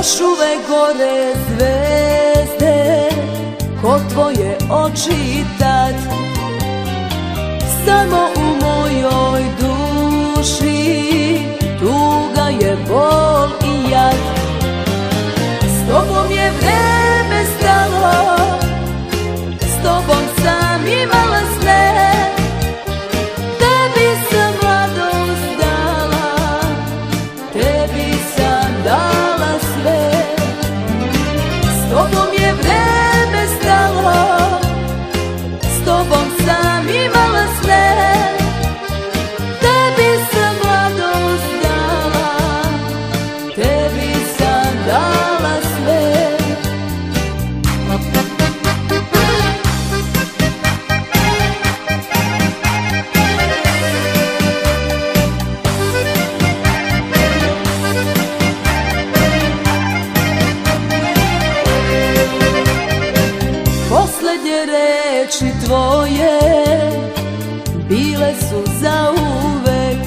još uvek gore zvezde ko tvoje oči tad. Samo u mojoj duši tuga je bol i jad. S tobom je vreme stalo, s tobom sam imala sve. Tebi sam mladost dala, tebi sam dala sve. S tobom je vreme stalo, s tobom sam imala sve. Tebi sam mladost dala, tebi sam dala sve. Poslednje reči tvoje bile su zauvek.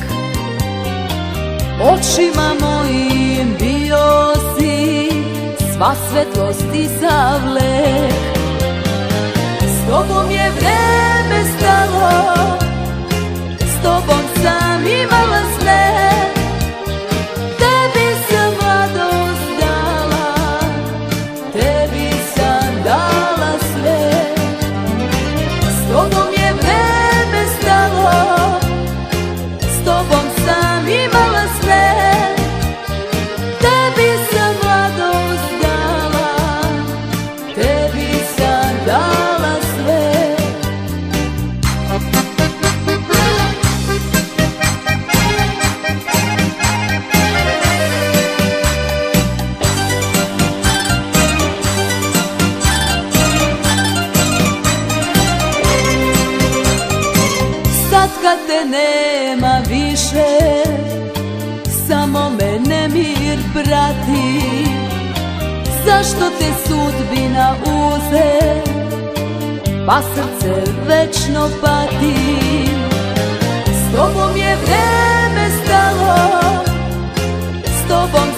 Očima mojim bio si sva svetlost i sav lek. S tobom je vreme stalo, s tobom sam imala sve. Tebi sam mladost dala, tebi sam dala sve. S tobom je vreme stalo, s tobom sam imala sve. Tebi sam mladost dala, tebi sam dala sve. Sad kad te nema više, samo me nemir prati. Zašto te sudbina uze, pa srce večno pati. S tobom je vreme stalo, s tobom